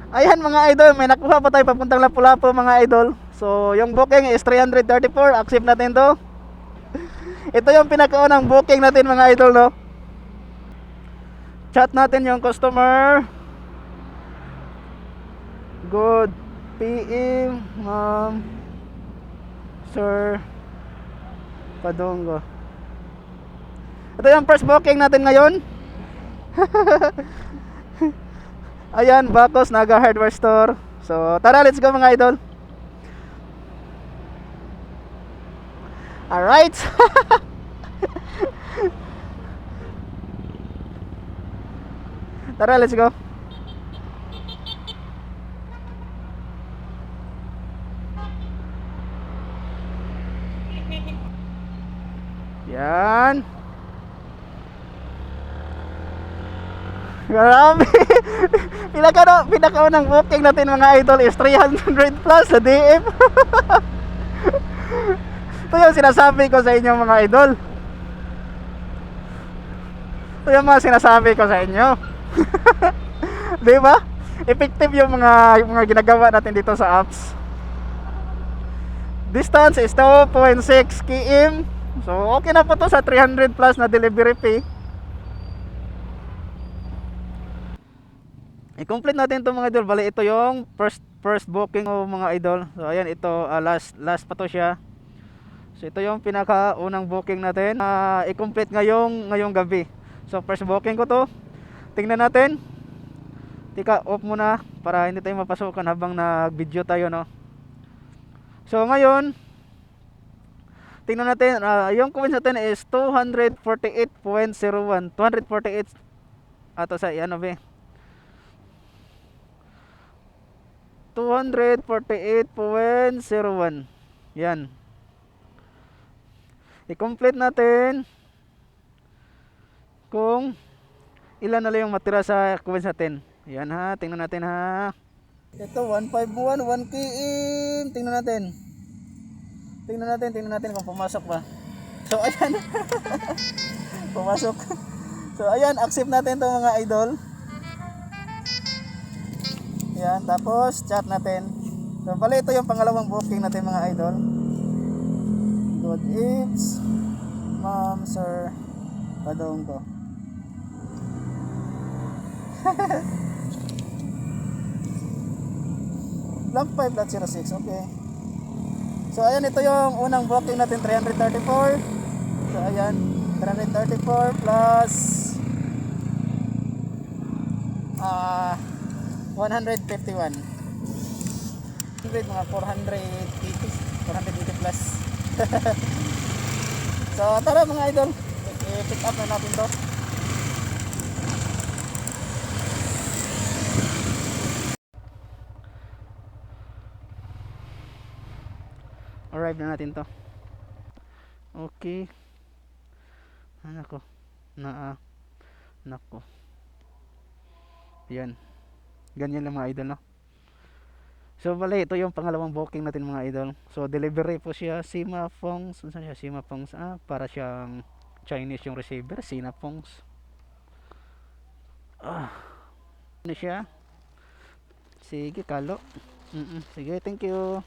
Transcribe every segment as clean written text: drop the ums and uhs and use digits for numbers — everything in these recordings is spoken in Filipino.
Ayan mga idol, may nakuha pa tayo papuntang Lapu-Lapu mga idol. So yung booking is 334, accept natin to. Ito yung pinakaunang booking natin mga idol, no. Chat natin yung customer. Good PM, ma'am, sir Padongo. Ito yung first booking natin ngayon. Ayan, Bacos Naga Hardware Store. So tara, let's go mga idol. Alright. Tara, let's go. Yan. Grabe. Pinakaunang booking natin mga idol is 300 plus sa DF. Ito yung sinasabi ko sa inyo mga idol. Ito yung mga sinasabi ko sa inyo. Di ba? Effective yung mga ginagawa natin dito sa apps. Distance is 2.6 km. So okay na po to sa 300 plus na delivery fee. I-complete natin to mga idol. Bali ito yung first booking o mga idol. So ayan, ito last pa to siya. So ito yung pinakaunang booking natin. I-complete ngayong gabi. So first booking ko to. Tingnan natin. Tika, off muna para hindi tayo mapasukan habang nag-video tayo, no. So ngayon, tingnan natin, yung coins natin is 248.01. 248 ato sa ano be? 248.01. Yan. I-complete natin kung ilan na lang yung matira sa coins natin. Yan ha, tingnan natin ha. Ito 151, 1 km. Tingnan natin kung pumasok ba. So ayan. Pumasok. So ayan, accept natin 'tong mga idol. Yan, tapos chat natin. So bali ito yung pangalawang booking natin mga idol. Good eats, ma'am, sir Padongo. Block 5.06, okay. So ayan, ito yung unang booking natin, 334. So ayan, 334 plus 151. Mga 480 plus. So tara mga idol, i-pick up na natin to. Arrive na natin to. Okay. Nako. Nako. Yan. Ganyan lang mga idol, no. So bali ito yung pangalawang booking natin mga idol. So delivery po siya Simapongs. Saan siya? Simapongs. Para siyang Chinese yung receiver, Sinapongs. Ano siya? Sige, kalo. Sige, thank you.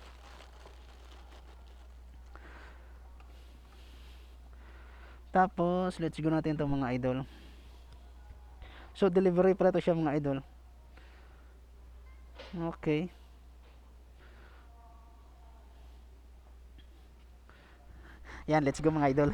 Tapos let's go natin to mga idol. So delivery pala to siya mga idol. Okay. Yan, let's go mga idol.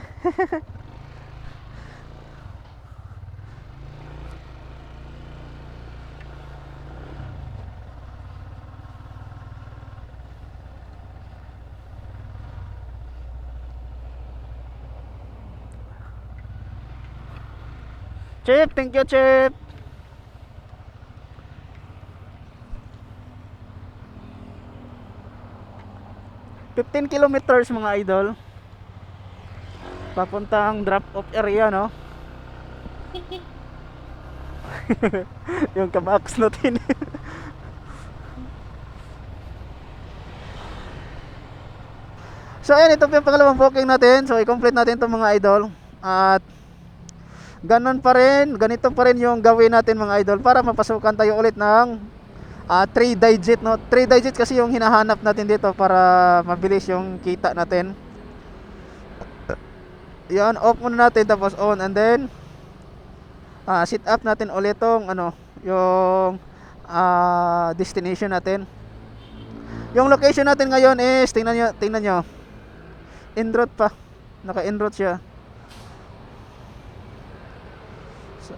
Chip, thank you Chip. $15 kilometers mga idol. Papuntang drop off area, no. Yung kabaks natin. So ayan, ito yung pangalawang booking natin. So i-complete natin itong mga idol. At ganito pa rin yung gawin natin mga idol para mapasukan tayo ulit ng 3 digit, no? 3 digit kasi yung hinahanap natin dito para mabilis yung kita natin. Yan, off muna natin tapos on, and then set up natin ulit tong ano, yung destination natin. Yung location natin ngayon is tingnan nyo. En route pa. Naka en route siya. So,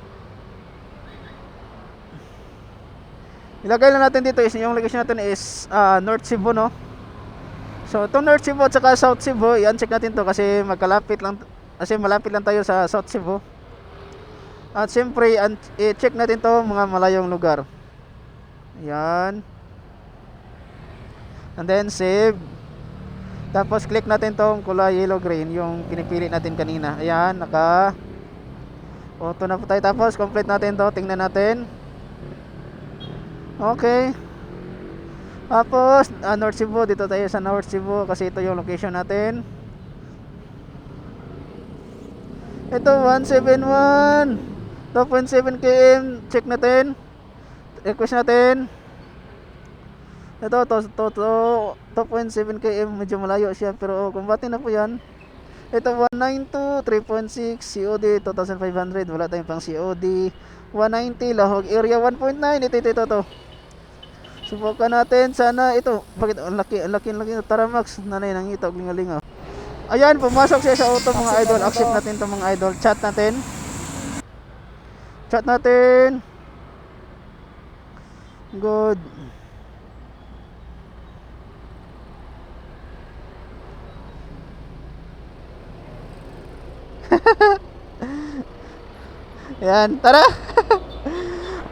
ilagay lang natin dito is yung location natin is North Cebu, no? So itong North Cebu at saka South Cebu, i-uncheck natin to kasi malapit lang tayo sa South Cebu. At siyempre i-check natin to mga malayong lugar. Yan. And then save. Tapos click natin tong kulay yellow green, yung pinipili natin kanina. Ayan, naka auto na po tayo. Tapos complete natin to, tingnan natin. Okay. Tapos North Cebu, dito tayo sa North Cebu kasi ito yung location natin. Ito 171 2.7 km. Check natin. Request natin. Ito 2.7 km, medyo malayo siya pero kumbatin na po yan. Ito 192 3.6 COD 2,500, wala tayong pang COD. 190 Lahog area 1.9. Ito. Subukan natin sana ito. Bakit ang laki Taramax, nanay nang ito lingalinga. Ayan, pumasok siya sa auto mga idol. Accept natin to mga idol. Chat natin. Good. Yan, tara.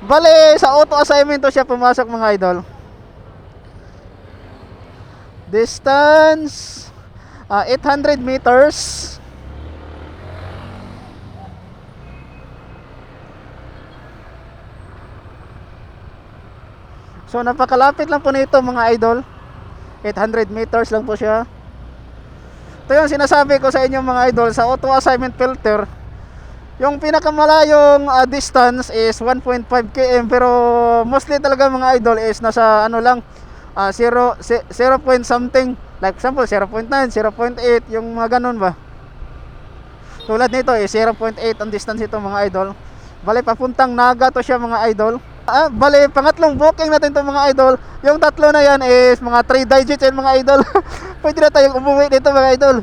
Bale, sa auto assignment to siya pumasok mga idol. Distance 800 meters. So napakalapit lang po nito mga idol. 800 meters lang po siya. Ito yung sinasabi ko sa inyo mga idol, sa auto assignment filter, yung pinakamalayong distance is 1.5 km, pero mostly talaga mga idol is nasa ano lang, 0 point something, like example 0.9, 0.8, yung mga ganun ba. Tulad nito is 0.8 ang distance ito mga idol. Bale papuntang Naga to siya mga idol. Bale pangatlong booking natin to mga idol. Yung tatlo na yan is mga 3 digits yan mga idol. Pwede na tayong umuwi dito mga idol.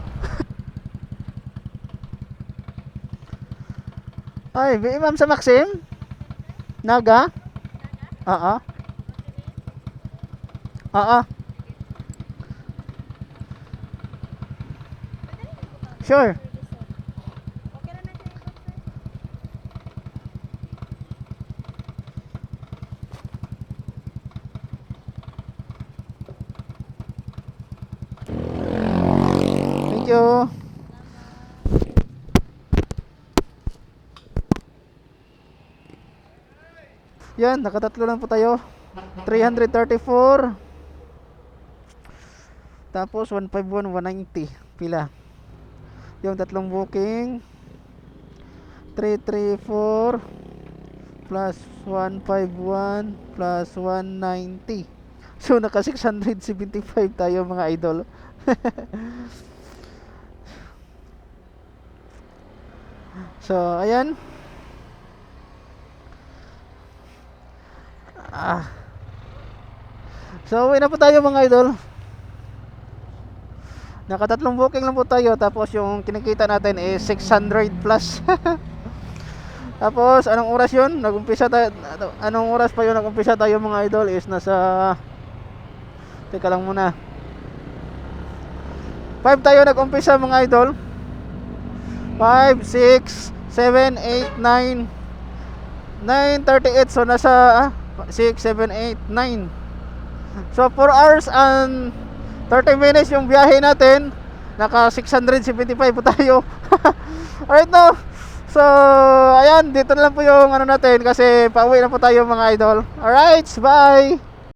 Ay, Ma'am sa Maxim? Naga? Oo. Sure. Thank you. Yan, nakatatlo lang po tayo. 334. Tapos 151, 190. Pila? Yung tatlong booking. 334 plus 151 plus 190. So naka 675 tayo mga idol. So ayan. So uwi na po tayo mga idol. Nakatatlong booking lang po tayo. Tapos yung kinikita natin is 600 plus. Tapos anong oras yun? Anong oras pa yun nag-umpisa tayo mga idol is nasa, teka lang muna, 5 tayo nag-umpisa mga idol. 5, 6, 7, 8, 9 9:38. So nasa 6, 7, 8, 9. So 4 hours and 30 minutes yung biyahe natin. Naka 675 po tayo. Alright no. So ayan, dito na lang po yung ano natin kasi pauwi na po tayo mga idol. Alright, bye.